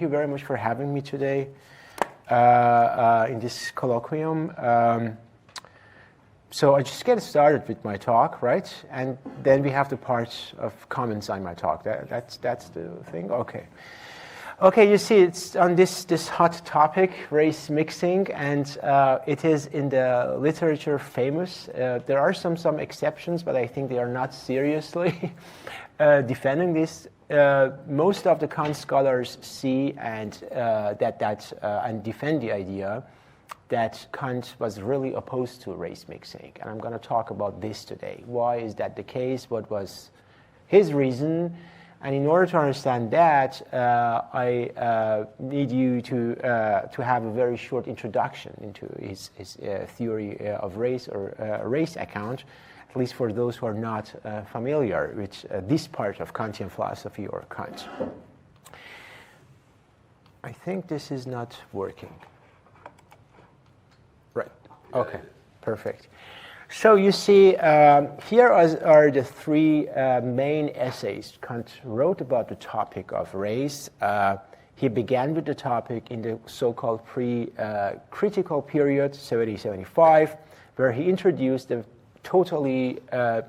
you very much for having me today in this colloquium. So I just get started with my talk, right? And then we have the part of comments on my talk. That's the thing? Okay. Okay, you see, it's on this hot topic, race mixing, and it is in the literature famous. There are some exceptions, but I think they are not seriously defending this. Most of the Kant scholars see and and defend the idea that Kant was really opposed to race mixing, and I'm going to talk about this today. Why is that the case? What was his reason? And in order to understand that, I need you to have a very short introduction into his theory of race or race account, at least for those who are not familiar with this part of Kantian philosophy or Kant. I think this is not working. Right. Okay. Perfect. So you see, here are the three main essays Kant wrote about the topic of race. He began with the topic in the so-called pre-critical period, 70-75, where he introduced a totally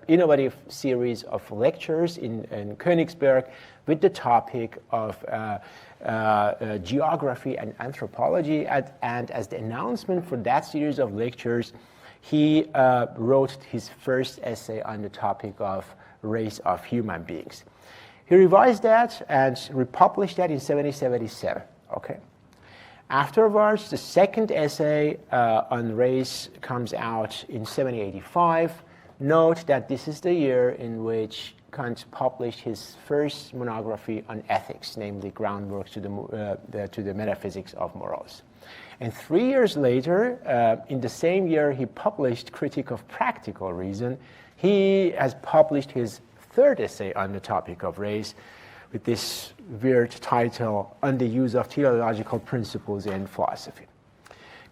innovative series of lectures in Königsberg with the topic of geography and anthropology. And as the announcement for that series of lectures, he wrote his first essay on the topic of race of human beings. He revised that and republished that in 70-77. Okay. Afterwards, the second essay on race comes out in 70-85. Note that this is the year in which Kant published his first monography on ethics, namely Groundwork to the Metaphysics of Morals. And 3 years later, in the same year he published Critique of Practical Reason, he has published his third essay on the topic of race with this weird title, On the Use of Teleological Principles in Philosophy.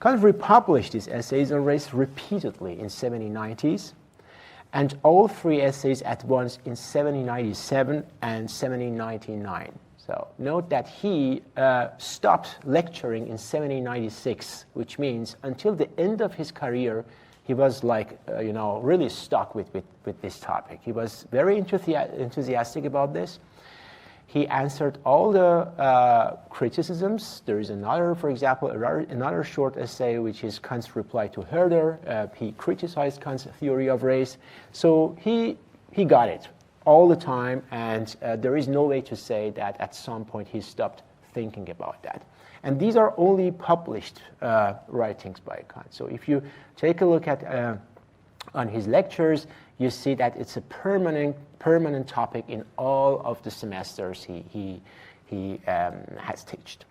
Kant republished these essays on race repeatedly in 70-90s, and all three essays at once in 70-97 and 70-99. So note that he stopped lecturing in 70-96, which means until the end of his career, he was like, really stuck with this topic. He was very enthusiastic about this. He answered all the criticisms. There is another, for example, another short essay, which is Kant's reply to Herder. He criticized Kant's theory of race. So he got it all the time, and there is no way to say that at some point he stopped thinking about that. And these are only published writings by Kant. So if you take a look at on his lectures, you see that it's a permanent topic in all of the semesters he has taught.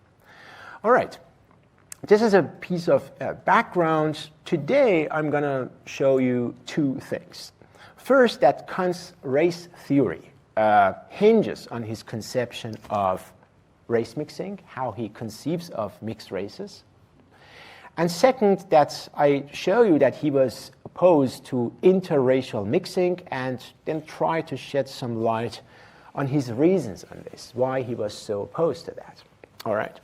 All right. This is a piece of background. Today I'm going to show you two things. First, that Kant's race theory hinges on his conception of race mixing, how he conceives of mixed races. And second, that I show you that he was opposed to interracial mixing, and then try to shed some light on his reasons on this, why he was so opposed to that. All right.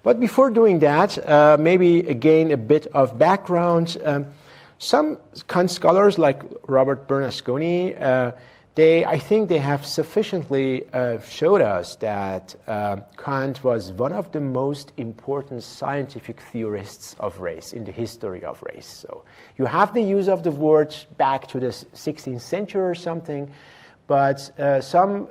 But before doing that, maybe again a bit of background. Some Kant scholars, like Robert Bernasconi, I think they have sufficiently showed us that Kant was one of the most important scientific theorists of race in the history of race. So you have the use of the word back to the 16th century or something, but some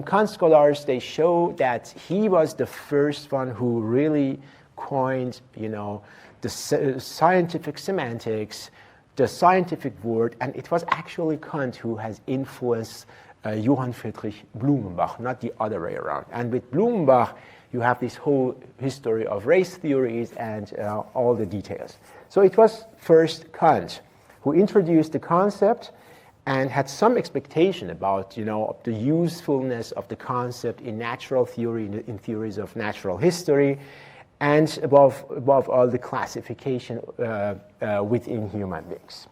Kant scholars, they show that he was the first one who really coined, the scientific semantics, the scientific word, and it was actually Kant who has influenced Johann Friedrich Blumenbach, not the other way around. And with Blumenbach, you have this whole history of race theories and all the details. So it was first Kant who introduced the concept and had some expectation about, the usefulness of the concept in natural theory, in theories of natural history, and above all, the classification within human beings.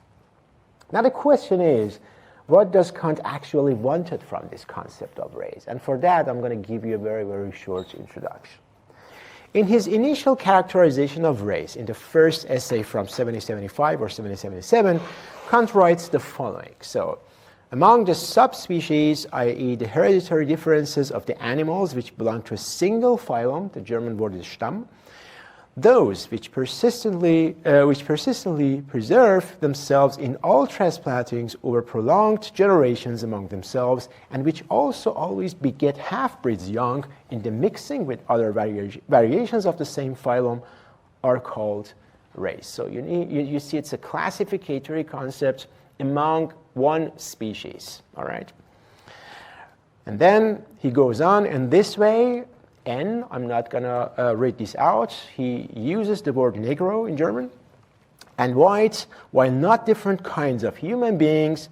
Now the question is, what does Kant actually wanted from this concept of race? And for that, I'm going to give you a very, very short introduction. In his initial characterization of race, in the first essay from 1775 or 1777, Kant writes the following. So, among the subspecies, i.e. the hereditary differences of the animals which belong to a single phylum, the German word is Stamm, those which persistently preserve themselves in all transplantings over prolonged generations among themselves, and which also always beget half-breeds young in the mixing with other variations of the same phylum, are called race. So you see it's a classificatory concept among one species, all right? And then he goes on in this way. N, I'm not going to read this out. He uses the word Negro in German and white, while not different kinds of human beings,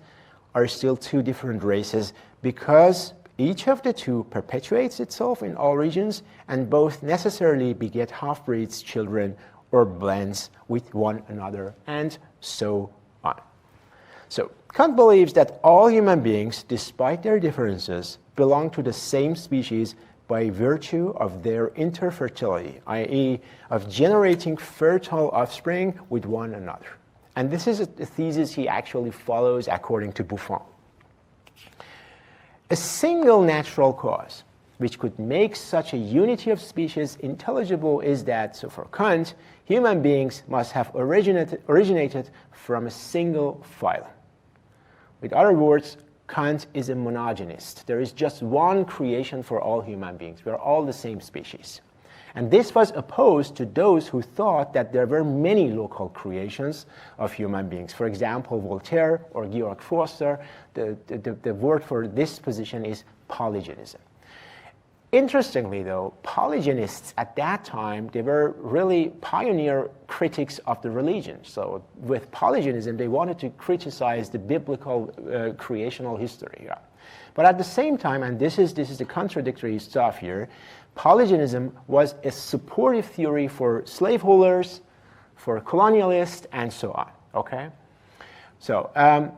are still two different races because each of the two perpetuates itself in all regions and both necessarily beget half-breeds, children, or blends with one another, and so on. So Kant believes that all human beings, despite their differences, belong to the same species by virtue of their interfertility, i.e. of generating fertile offspring with one another. And this is a thesis he actually follows according to Buffon. A single natural cause which could make such a unity of species intelligible is that, so for Kant, human beings must have originated from a single phylum. With other words, Kant is a monogenist. There is just one creation for all human beings. We are all the same species. And this was opposed to those who thought that there were many local creations of human beings. For example, Voltaire or Georg Forster, the word for this position is polygenism. Interestingly, though, polygenists at that time, they were really pioneer critics of the religion. So with polygenism, they wanted to criticize the biblical creational history. Yeah. But at the same time, and this is the contradictory stuff here, polygenism was a supportive theory for slaveholders, for colonialists, and so on. Okay? So,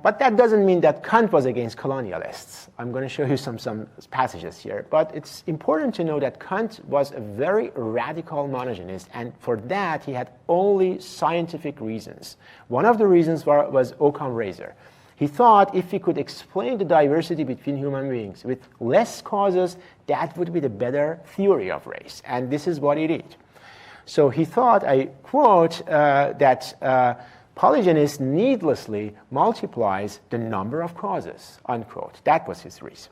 but that doesn't mean that Kant was against colonialists. I'm going to show you some passages here. But it's important to know that Kant was a very radical monogenist, and for that he had only scientific reasons. One of the reasons was Occam razor. He thought if he could explain the diversity between human beings with less causes, that would be the better theory of race. And this is what he did. So he thought, I quote, that polygenists needlessly multiplies the number of causes, unquote. That was his reason.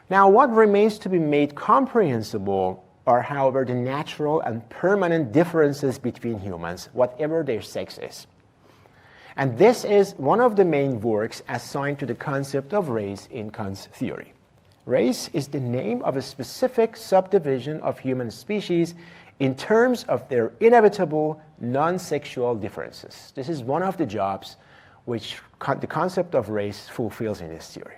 Now, what remains to be made comprehensible are, however, the natural and permanent differences between humans, whatever their sex is. And this is one of the main works assigned to the concept of race in Kant's theory. Race is the name of a specific subdivision of human species in terms of their inevitable non-sexual differences. This is one of the jobs which the concept of race fulfills in this theory.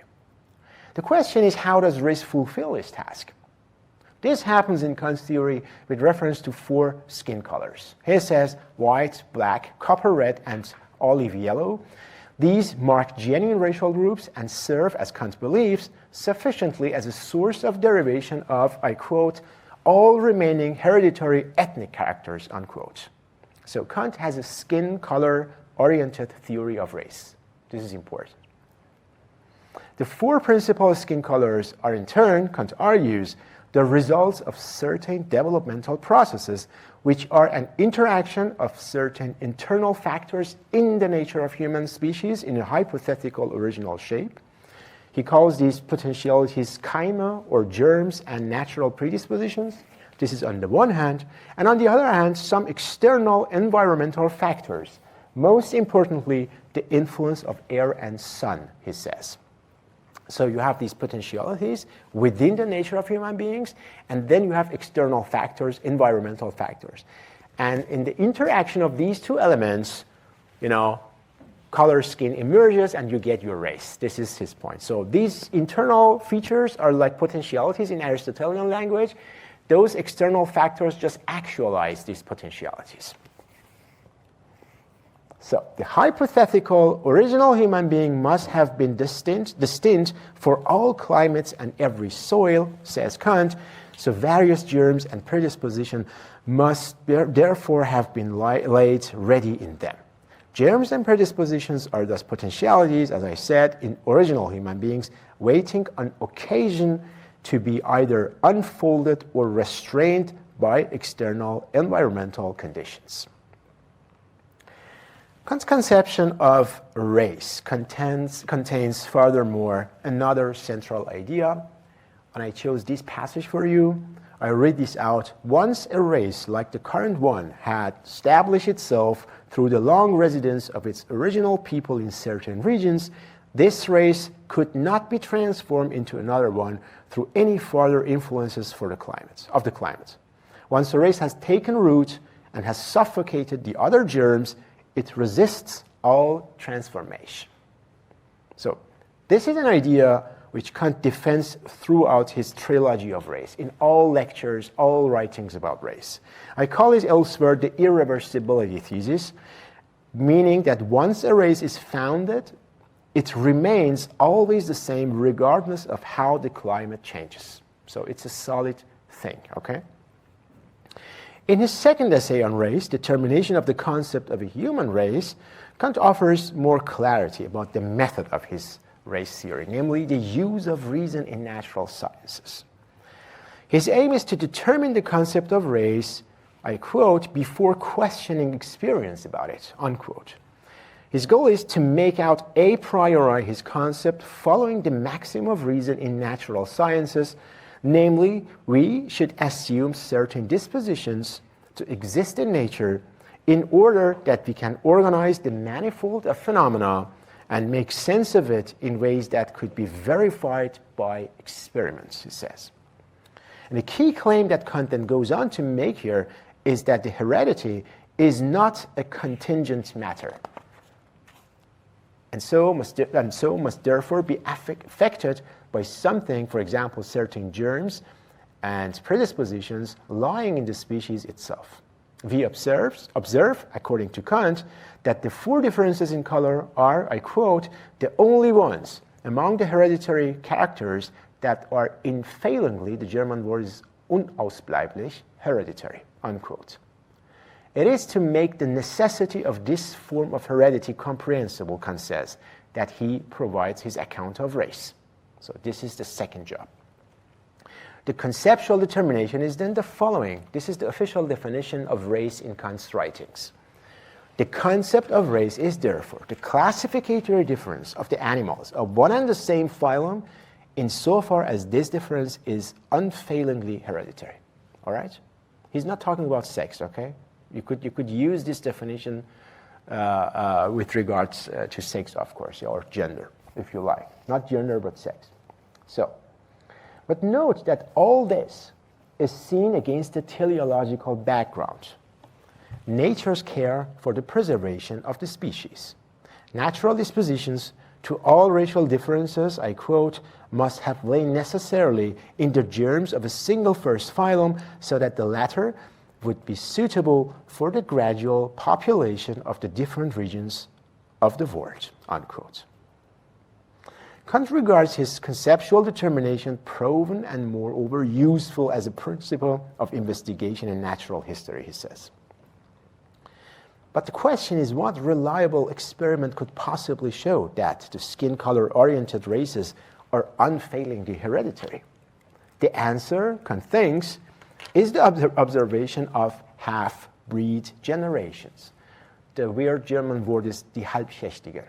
The question is, how does race fulfill this task? This happens in Kant's theory with reference to 4 skin colors. He says white, black, copper red, and olive yellow. These mark genuine racial groups and serve, as Kant believes, sufficiently as a source of derivation of, I quote, all remaining hereditary ethnic characters, unquote. So Kant has a skin color-oriented theory of race. This is important. The 4 principal skin colors are in turn, Kant argues, the results of certain developmental processes which are an interaction of certain internal factors in the nature of human species in a hypothetical original shape. He calls these potentialities chyma, or germs, and natural predispositions. This is on the one hand. And on the other hand, some external environmental factors. Most importantly, the influence of air and sun, he says. So you have these potentialities within the nature of human beings, and then you have external factors, environmental factors. And in the interaction of these 2 elements, color skin emerges and you get your race. This is his point. So these internal features are like potentialities in Aristotelian language. Those external factors just actualize these potentialities. So the hypothetical original human being must have been distinct for all climates and every soil, says Kant, So various germs and predisposition must therefore have been laid ready in them. Germs and predispositions are thus potentialities, as I said, in original human beings, waiting on occasion to be either unfolded or restrained by external environmental conditions. Kant's conception of race contains furthermore another central idea, and I chose this passage for you. I read this out. Once a race like the current one had established itself through the long residence of its original people in certain regions, this race could not be transformed into another one through any further influences of the climate. Once a race has taken root and has suffocated the other germs, it resists all transformation. So this is an idea which Kant defends throughout his trilogy of race, in all lectures, all writings about race. I call it elsewhere the irreversibility thesis, meaning that once a race is founded, it remains always the same regardless of how the climate changes. So it's a solid thing, okay? In his second essay on race, Determination of the Concept of a Human Race, Kant offers more clarity about the method of his race theory, namely the use of reason in natural sciences. His aim is to determine the concept of race, I quote, before questioning experience about it, unquote. His goal is to make out a priori his concept following the maxim of reason in natural sciences, namely, we should assume certain dispositions to exist in nature in order that we can organize the manifold of phenomena and make sense of it in ways that could be verified by experiments, he says. And the key claim that Kant then goes on to make here is that the heredity is not a contingent matter, and so must therefore be affected by something, for example, certain germs and predispositions lying in the species itself. We observe, according to Kant, that the four differences in color are, I quote, the only ones among the hereditary characters that are unfailingly, the German word is unausbleiblich, hereditary, unquote. It is to make the necessity of this form of heredity comprehensible, Kant says, that he provides his account of race. So this is the second job. The conceptual determination is then the following. This is the official definition of race in Kant's writings. The concept of race is therefore the classificatory difference of the animals of one and the same phylum insofar as this difference is unfailingly hereditary. All right? He's not talking about sex, okay? You could use this definition with regards to sex, of course, or gender, if you like. Not gender, but sex. So, but note that all this is seen against the teleological background. Nature's care for the preservation of the species. Natural dispositions to all racial differences, I quote, must have lain necessarily in the germs of a single first phylum so that the latter would be suitable for the gradual population of the different regions of the world, unquote. Kant regards his conceptual determination proven and moreover useful as a principle of investigation in natural history, he says. But the question is, what reliable experiment could possibly show that the skin color-oriented races are unfailingly hereditary? The answer, Kant thinks, is the observation of half-breed generations. The weird German word is die Halbschichtige.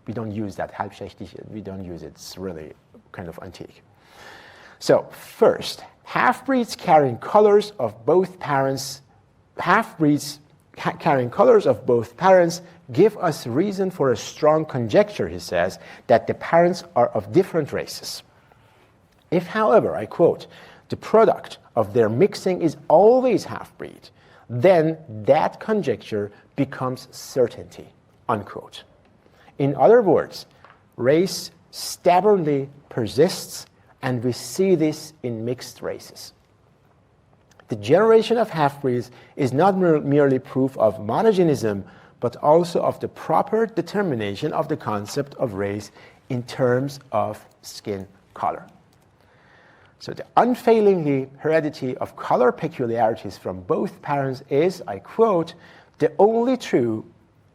We don't use that, halbschichtig, we don't use it. It's really kind of antique. So, first, half-breeds carrying colors of both parents, give us reason for a strong conjecture, he says, that the parents are of different races. If, however, I quote, the product of their mixing is always half-breed, then that conjecture becomes certainty, unquote. In other words, race stubbornly persists, and we see this in mixed races. The generation of half-breeds is not merely proof of monogenism, but also of the proper determination of the concept of race in terms of skin color. So the unfailingly heredity of color peculiarities from both parents is, I quote, the only true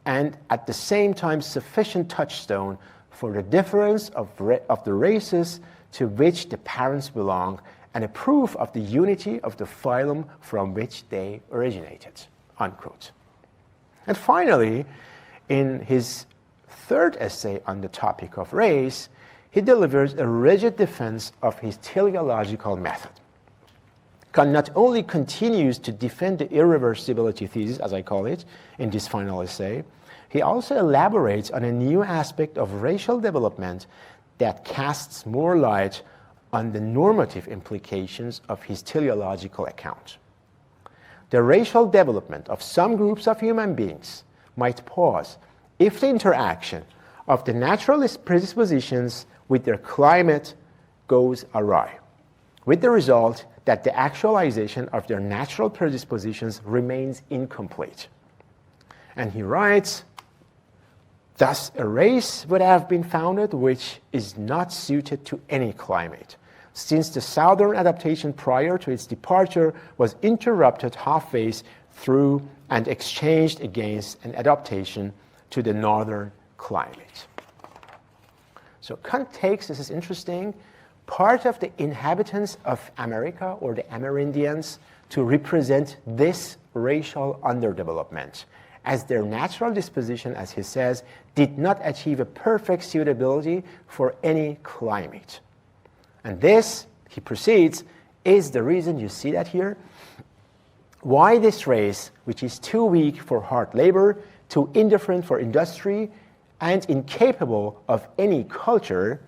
and at the same time sufficient touchstone for the difference of the races to which the parents belong and a proof of the unity of the phylum from which they originated, unquote. And finally, in his third essay on the topic of race, he delivers a rigid defense of his teleological method. Kant not only continues to defend the irreversibility thesis, as I call it, in this final essay, he also elaborates on a new aspect of racial development that casts more light on the normative implications of his teleological account. The racial development of some groups of human beings might pause if the interaction of the naturalist predispositions with their climate goes awry, with the result that the actualization of their natural predispositions remains incomplete. And he writes, thus a race would have been founded which is not suited to any climate, since the southern adaptation prior to its departure was interrupted halfway through and exchanged against an adaptation to the northern climate. So Kant takes, this is interesting, part of the inhabitants of America, or the Amerindians, to represent this racial underdevelopment, as their natural disposition, as he says, did not achieve a perfect suitability for any climate. And this, he proceeds, is the reason, you see that here, why this race, which is too weak for hard labor, too indifferent for industry, and incapable of any culture,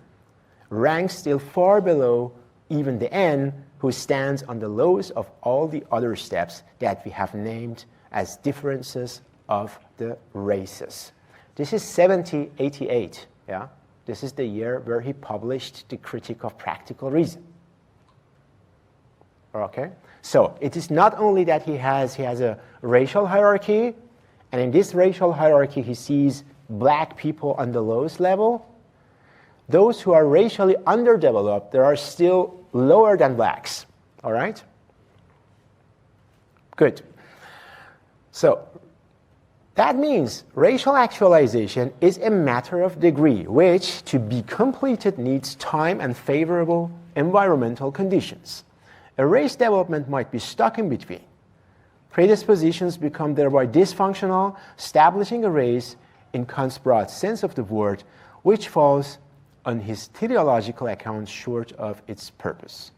ranks still far below even the N, who stands on the lowest of all the other steps that we have named as differences of the races. This is 1788, yeah? This is the year where he published the Critique of Practical Reason. Okay? So it is not only that he has a racial hierarchy, and in this racial hierarchy he sees black people on the lowest level. Those who are racially underdeveloped, they are still lower than blacks. All right? Good. So that means racial actualization is a matter of degree, which, to be completed, needs time and favorable environmental conditions. A race development might be stuck in between. Predispositions become thereby dysfunctional, establishing a race, in Kant's broad sense of the word, which falls on his teleological account short of its purpose.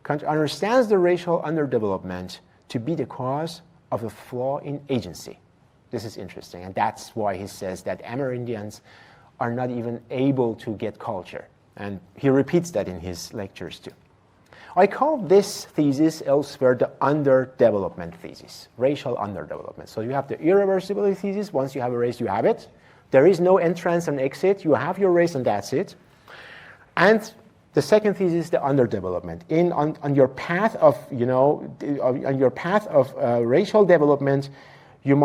Kant understands the racial underdevelopment to be the cause of a flaw in agency. This is interesting, and that's why he says that Amerindians are not even able to get culture. And he repeats that in his lectures too. I call this thesis elsewhere the underdevelopment thesis, racial underdevelopment. So you have the irreversibility thesis. Once you have a race, you have it. There is no entrance and exit. You have your race and that's it. And the second thesis is the underdevelopment. On your path of, on your path of racial development, you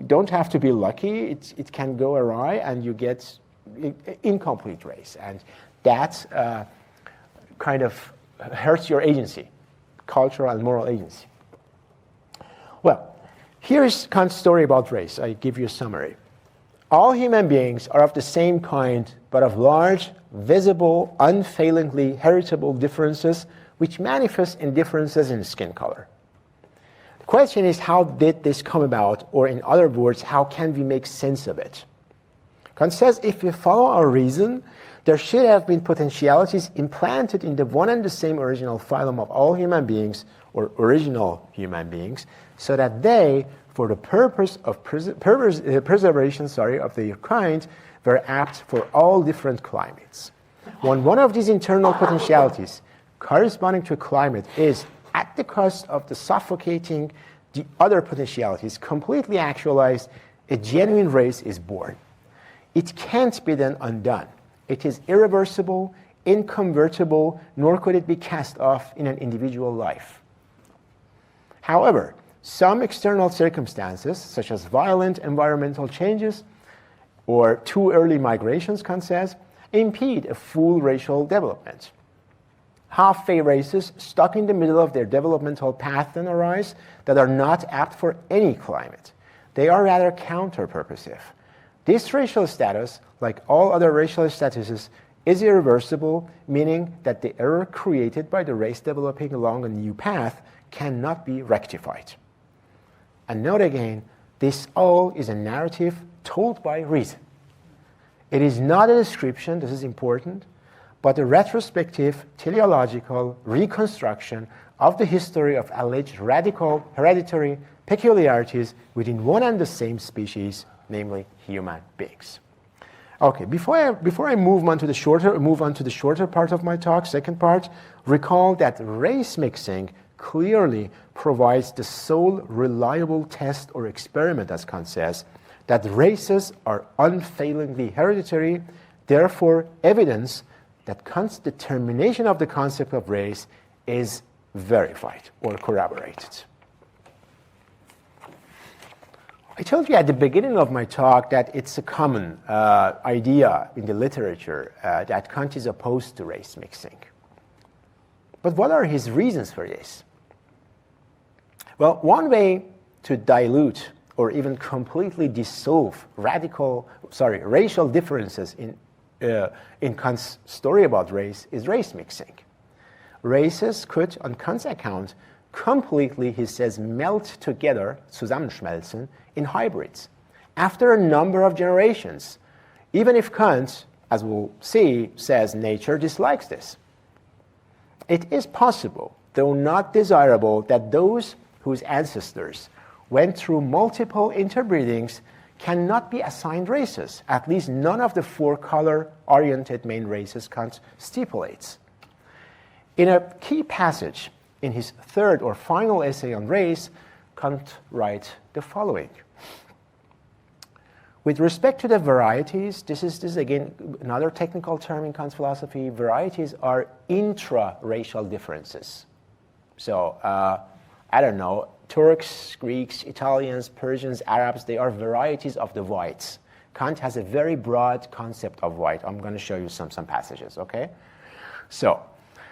don't have to be lucky. It can go awry, and you get incomplete race, and that kind of hurts your agency, cultural and moral agency. Well, here's Kant's story about race. I give you a summary. All human beings are of the same kind, but of large, visible, unfailingly heritable differences, which manifest in differences in skin color. The question is, how did this come about? Or in other words, how can we make sense of it? Kant says, if we follow our reason, there should have been potentialities implanted in the one and the same original phylum of all human beings, or original human beings, so that they, for the purpose of preservation of their kind, were apt for all different climates. When one of these internal potentialities corresponding to a climate is at the cost of the suffocating the other potentialities completely actualized, a genuine race is born. It can't be then undone. It is irreversible, inconvertible, nor could it be cast off in an individual life. However, some external circumstances, such as violent environmental changes or too early migrations, Kant says, impede a full racial development. Halfway races stuck in the middle of their developmental path then arise that are not apt for any climate. They are rather counter-purposive. This racial status, like all other racial statuses, is irreversible, meaning that the error created by the race developing along a new path cannot be rectified. And note again, this all is a narrative told by reason. It is not a description, this is important, but a retrospective teleological reconstruction of the history of alleged radical hereditary peculiarities within one and the same species, namely human beings. Okay, before I move on to the shorter part of my talk, second part, recall that race mixing clearly provides the sole reliable test or experiment, as Kant says, that races are unfailingly hereditary, therefore evidence that Kant's determination of the concept of race is verified or corroborated. I told you at the beginning of my talk that it's a common idea in the literature that Kant is opposed to race mixing. But what are his reasons for this? Well, one way to dilute or even completely dissolve racial differences in Kant's story about race is race mixing. Races could, on Kant's account, completely, he says, melt together, zusammenschmelzen, in hybrids after a number of generations, even if Kant, as we'll see, says nature dislikes this. It is possible, though not desirable, that those whose ancestors went through multiple interbreedings cannot be assigned races, at least none of the four color-oriented main races Kant stipulates. In a key passage in his third or final essay on race, Kant writes the following. With respect to the varieties, this is again another technical term in Kant's philosophy, varieties are intra-racial differences. So, I don't know, Turks, Greeks, Italians, Persians, Arabs, they are varieties of the whites. Kant has a very broad concept of white. I'm going to show you some passages, okay? So,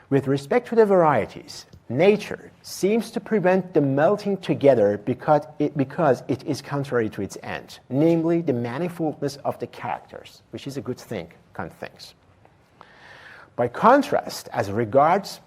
with respect to the varieties, nature seems to prevent the melting together because it is contrary to its end, namely the manifoldness of the characters, which is a good thing, Kant thinks. By contrast, as regards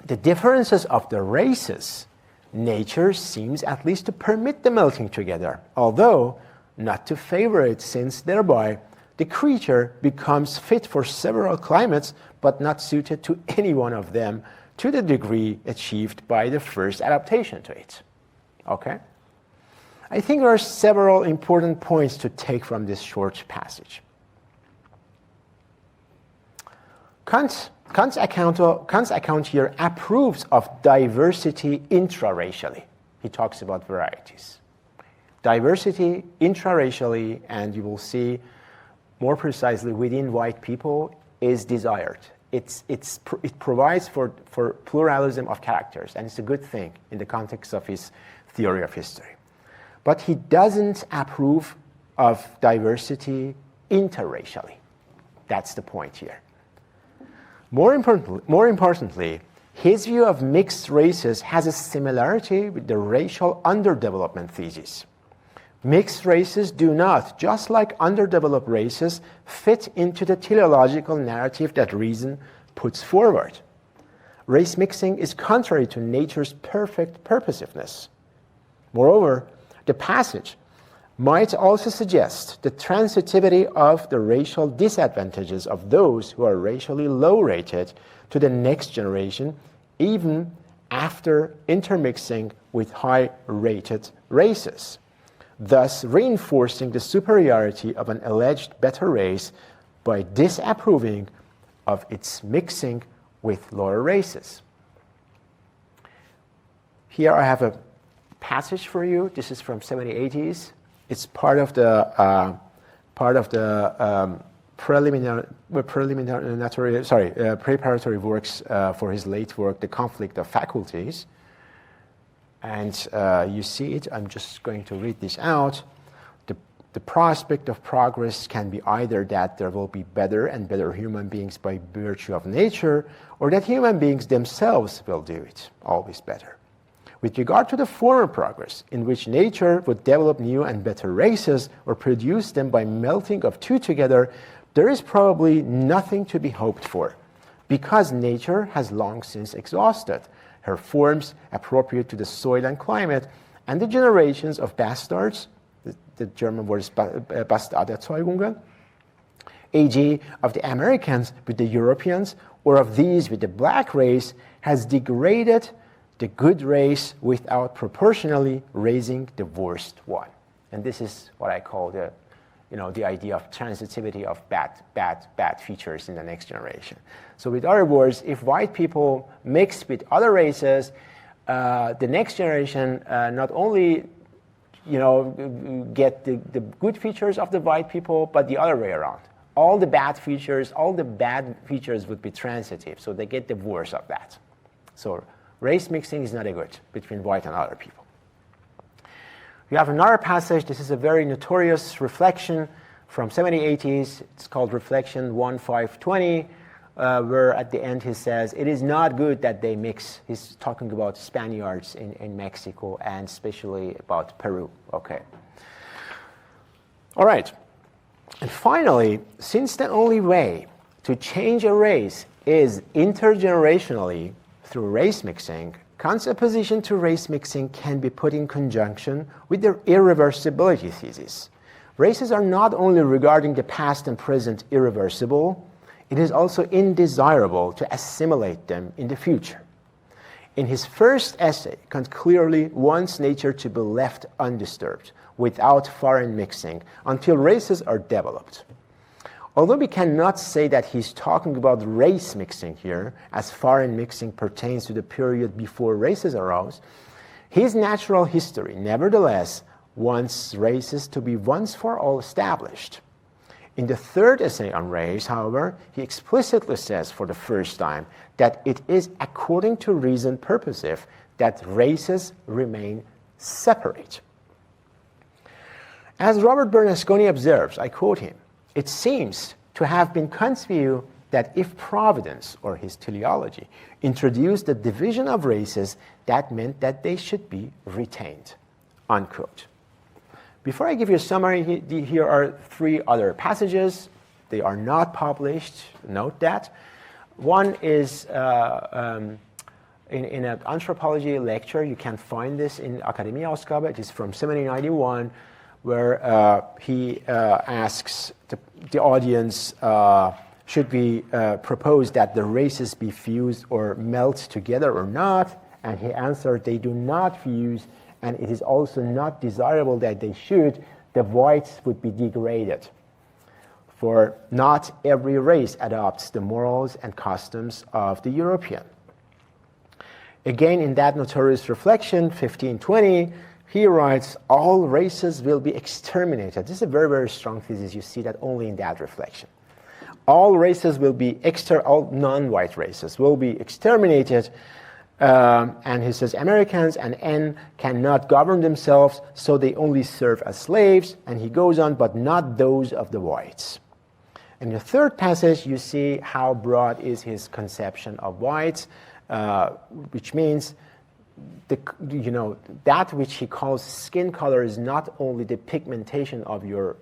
the differences of the races, nature seems at least to permit the melting together, although not to favor it, since thereby the creature becomes fit for several climates, but not suited to any one of them to the degree achieved by the first adaptation to it. Okay? I think there are several important points to take from this short passage. Kant's account here approves of diversity intraracially. He talks about varieties. Diversity intraracially, and you will see more precisely within white people, is desired. It provides for pluralism of characters, and it's a good thing in the context of his theory of history. But he doesn't approve of diversity interracially. That's the point here. More importantly, his view of mixed races has a similarity with the racial underdevelopment thesis. Mixed races do not, just like underdeveloped races, fit into the teleological narrative that reason puts forward. Race mixing is contrary to nature's perfect purposiveness. Moreover, the passage might also suggest the transitivity of the racial disadvantages of those who are racially low-rated to the next generation, even after intermixing with high-rated races, thus reinforcing the superiority of an alleged better race by disapproving of its mixing with lower races. Here I have a passage for you. This is from 1780s. It's part of the preparatory works for his late work, The Conflict of Faculties. And you see it. I'm just going to read this out. The prospect of progress can be either that there will be better and better human beings by virtue of nature, or that human beings themselves will do it, always better. With regard to the former progress, in which nature would develop new and better races or produce them by melting of two together, there is probably nothing to be hoped for, because nature has long since exhausted her forms appropriate to the soil and climate, and the generations of bastards, the German word is Bastarderzeugungen, e.g. of the Americans with the Europeans, or of these with the black race, has degraded the good race without proportionally raising the worst one. And this is what I call the idea of transitivity of bad features in the next generation. So with other words, if white people mix with other races, the next generation not only get the good features of the white people, but the other way around. All the bad features would be transitive, so they get the worst of that. So race mixing is not a good between white and other people. We have another passage. This is a very notorious reflection from 70s, 80s. It's called Reflection 1520, where at the end he says, it is not good that they mix. He's talking about Spaniards in Mexico and especially about Peru. Okay. All right. And finally, since the only way to change a race is intergenerationally through race mixing, Kant's opposition to race mixing can be put in conjunction with the irreversibility thesis. Races are not only regarding the past and present irreversible, it is also indesirable to assimilate them in the future. In his first essay, Kant clearly wants nature to be left undisturbed, without foreign mixing, until races are developed. Although we cannot say that he's talking about race mixing here, as foreign mixing pertains to the period before races arose, his natural history, nevertheless, wants races to be once for all established. In the third essay on race, however, he explicitly says for the first time that it is according to reason purposive that races remain separate. As Robert Bernasconi observes, I quote him, it seems to have been Kant's view that if Providence, or his teleology, introduced the division of races, that meant that they should be retained, unquote. Before I give you a summary, here are three other passages. They are not published, note that. One is in an anthropology lecture. You can find this in Akademie-Ausgabe. It is from 1791, where he asks the audience, should we propose that the races be fused or melt together or not? And he answered, they do not fuse, and it is also not desirable that they should. The whites would be degraded. For not every race adopts the morals and customs of the European. Again, in that notorious reflection, 1520, he writes, all races will be exterminated. This is a very, very strong thesis. You see that only in that reflection. All races will be, all non-white races will be exterminated. And he says, Americans and N cannot govern themselves, so they only serve as slaves. And he goes on, but not those of the whites. In the third passage, you see how broad is his conception of whites, which means that which he calls skin color is not only the pigmentation of your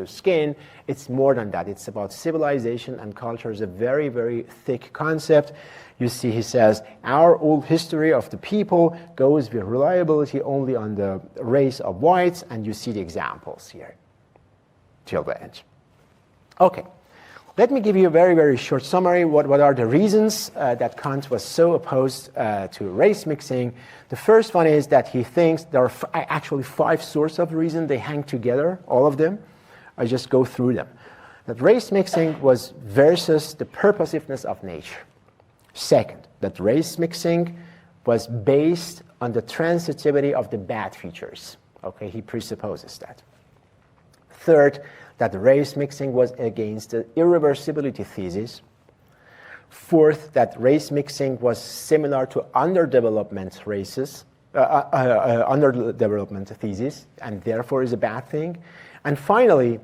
skin, it's more than that. It's about civilization and culture. Is a very, very thick concept. You see, he says, our old history of the people goes with reliability only on the race of whites, and you see the examples here till the end. Okay. Let me give you a very, very short summary. What are the reasons that Kant was so opposed to race mixing? The first one is that he thinks there are actually 5 sources of reason. They hang together, all of them. I just go through them. That race mixing was versus the purposiveness of nature. Second, that race mixing was based on the transitivity of the bad features. Okay, he presupposes that. Third, that race mixing was against the irreversibility thesis. Fourth, that race mixing was similar to underdevelopment races. underdevelopment thesis, and therefore is a bad thing. And finally,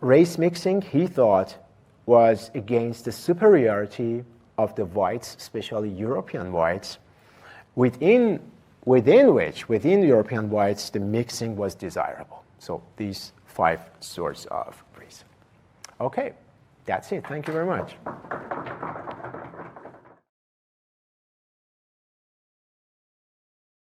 race mixing, he thought, was against the superiority of the whites, especially European whites, within European whites, the mixing was desirable. So these 5 sorts of race. Okay, that's it. Thank you very much.